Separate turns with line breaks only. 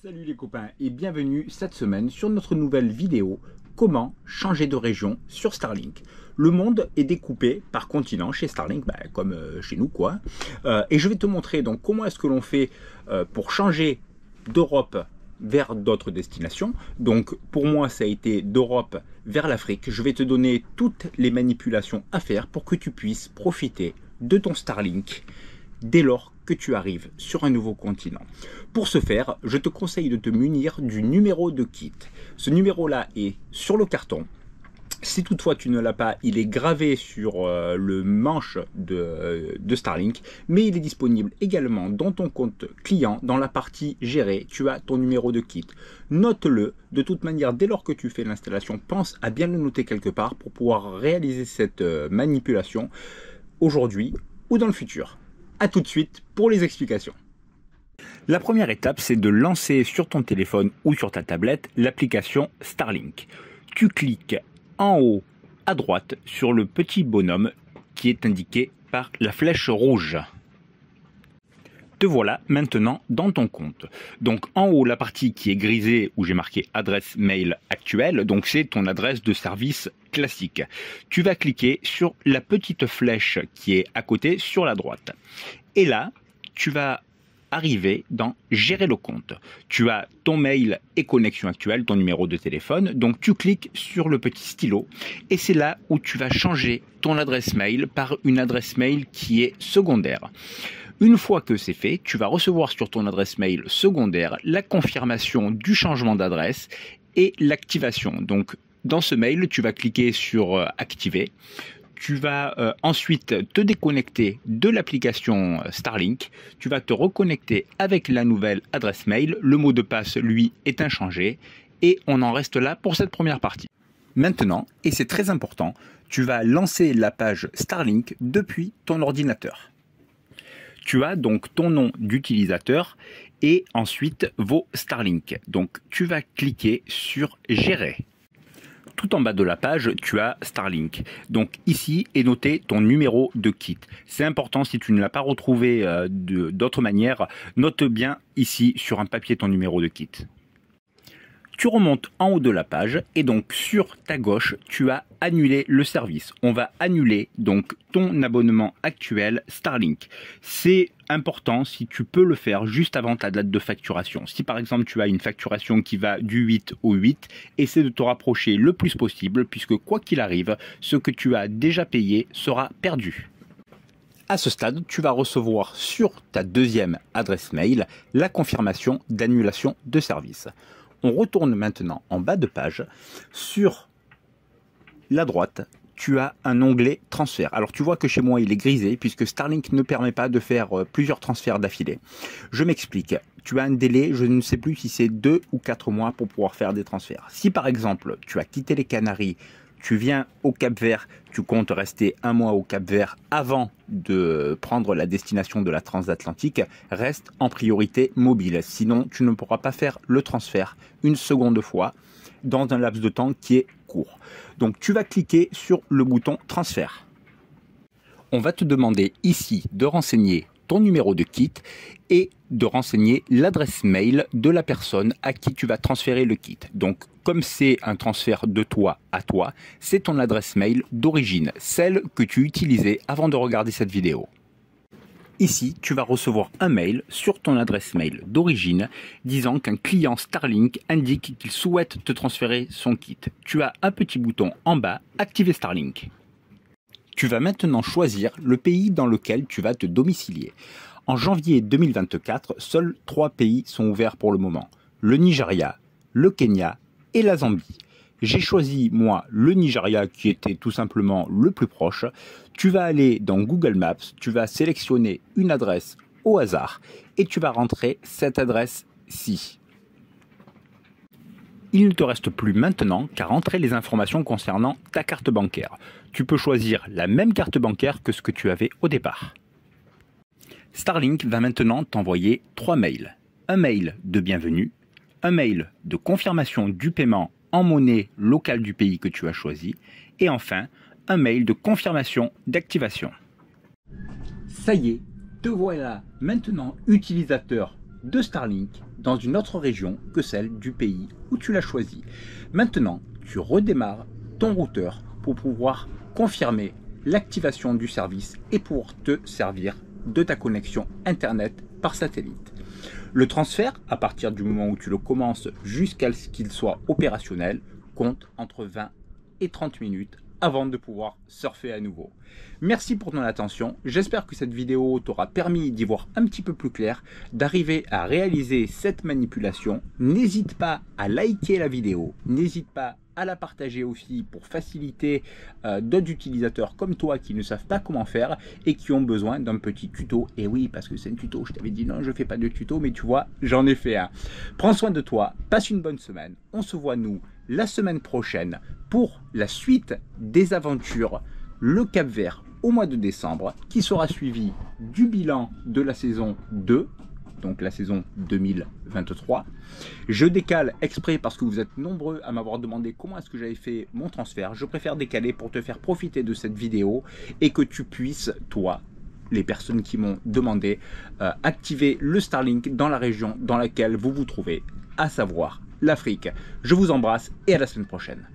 Salut les copains et bienvenue cette semaine sur notre nouvelle vidéo comment changer de région sur Starlink. Le monde est découpé par continent chez Starlink, comme chez nous quoi. Et je vais te montrer donc comment est-ce que l'on fait pour changer d'Europe vers d'autres destinations. Donc pour moi ça a été d'Europe vers l'Afrique. Je vais te donner toutes les manipulations à faire pour que tu puisses profiter de ton Starlink dès lors que tu arrives sur un nouveau continent. Pour ce faire, je te conseille de te munir du numéro de kit. Ce numéro-là est sur le carton. Si toutefois tu ne l'as pas, il est gravé sur le manche de Starlink, mais il est disponible également dans ton compte client, dans la partie gérer, tu as ton numéro de kit. Note-le, de toute manière, dès lors que tu fais l'installation, pense à bien le noter quelque part pour pouvoir réaliser cette manipulation aujourd'hui ou dans le futur. A tout de suite pour les explications. La première étape, c'est de lancer sur ton téléphone ou sur ta tablette l'application Starlink. Tu cliques en haut à droite sur le petit bonhomme qui est indiqué par la flèche rouge. Te voilà maintenant dans ton compte. Donc en haut, la partie qui est grisée où j'ai marqué adresse mail actuelle, donc c'est ton adresse de service classique. Tu vas cliquer sur la petite flèche qui est à côté sur la droite. Et là, tu vas arriver dans gérer le compte. Tu as ton mail et connexion actuelle, ton numéro de téléphone. Donc tu cliques sur le petit stylo et c'est là où tu vas changer ton adresse mail par une adresse mail qui est secondaire. Une fois que c'est fait, tu vas recevoir sur ton adresse mail secondaire la confirmation du changement d'adresse et l'activation. Donc, dans ce mail, tu vas cliquer sur activer. Tu vas ensuite te déconnecter de l'application Starlink. Tu vas te reconnecter avec la nouvelle adresse mail. Le mot de passe, lui, est inchangé. Et on en reste là pour cette première partie. Maintenant, et c'est très important, tu vas lancer la page Starlink depuis ton ordinateur. Tu as donc ton nom d'utilisateur et ensuite vos Starlink. Donc tu vas cliquer sur gérer. Tout en bas de la page, tu as Starlink. Donc ici est noté ton numéro de kit. C'est important, si tu ne l'as pas retrouvé d'autre manière, note bien ici sur un papier ton numéro de kit. Tu remontes en haut de la page et donc sur ta gauche, tu as annulé le service. On va annuler donc ton abonnement actuel Starlink. C'est important si tu peux le faire juste avant ta date de facturation. Si par exemple tu as une facturation qui va du 8 au 8, essaie de te rapprocher le plus possible puisque quoi qu'il arrive, ce que tu as déjà payé sera perdu. À ce stade, tu vas recevoir sur ta deuxième adresse mail la confirmation d'annulation de service. On retourne maintenant en bas de page. Sur la droite, tu as un onglet transfert. Alors tu vois que chez moi il est grisé puisque Starlink ne permet pas de faire plusieurs transferts d'affilée. Je m'explique. Tu as un délai, je ne sais plus si c'est 2 ou 4 mois pour pouvoir faire des transferts. Si par exemple tu as quitté les Canaries, tu viens au Cap-Vert, tu comptes rester 1 mois au Cap-Vert avant de prendre la destination de la transatlantique, reste en priorité mobile. Sinon, tu ne pourras pas faire le transfert une seconde fois dans un laps de temps qui est court. Donc, tu vas cliquer sur le bouton transfert. On va te demander ici de renseigner ton numéro de kit et de renseigner l'adresse mail de la personne à qui tu vas transférer le kit. Donc, comme c'est un transfert de toi à toi, c'est ton adresse mail d'origine, celle que tu utilisais avant de regarder cette vidéo. Ici, tu vas recevoir un mail sur ton adresse mail d'origine disant qu'un client Starlink indique qu'il souhaite te transférer son kit. Tu as un petit bouton en bas, activer Starlink. Tu vas maintenant choisir le pays dans lequel tu vas te domicilier. En janvier 2024, seuls 3 pays sont ouverts pour le moment. Le Nigeria, le Kenya et la Zambie. J'ai choisi, moi, le Nigeria qui était tout simplement le plus proche. Tu vas aller dans Google Maps, tu vas sélectionner une adresse au hasard et tu vas rentrer cette adresse-ci. Il ne te reste plus maintenant qu'à rentrer les informations concernant ta carte bancaire. Tu peux choisir la même carte bancaire que ce que tu avais au départ. Starlink va maintenant t'envoyer 3 mails. Un mail de bienvenue, un mail de confirmation du paiement en monnaie locale du pays que tu as choisi et enfin un mail de confirmation d'activation. Ça y est, te voilà maintenant utilisateur de Starlink dans une autre région que celle du pays où tu l'as choisi. Maintenant, tu redémarres ton routeur pour pouvoir confirmer l'activation du service et pour te servir de ta connexion Internet par satellite. Le transfert, à partir du moment où tu le commences jusqu'à ce qu'il soit opérationnel, compte entre 20 et 30 minutes avant de pouvoir surfer à nouveau. Merci pour ton attention, j'espère que cette vidéo t'aura permis d'y voir un petit peu plus clair, d'arriver à réaliser cette manipulation. N'hésite pas à liker la vidéo, n'hésite pas à la partager aussi pour faciliter d'autres utilisateurs comme toi qui ne savent pas comment faire et qui ont besoin d'un petit tuto. Et oui, parce que c'est un tuto, je t'avais dit non, je fais pas de tuto, mais tu vois, j'en ai fait un. Prends soin de toi, passe une bonne semaine. On se voit nous la semaine prochaine pour la suite des aventures, le Cap-Vert au mois de décembre, qui sera suivi du bilan de la saison 2, donc la saison 2023. Je décale exprès parce que vous êtes nombreux à m'avoir demandé comment est-ce que j'avais fait mon transfert. Je préfère décaler pour te faire profiter de cette vidéo et que tu puisses, toi, les personnes qui m'ont demandé, activer le Starlink dans la région dans laquelle vous vous trouvez, à savoir l'Afrique. Je vous embrasse et à la semaine prochaine.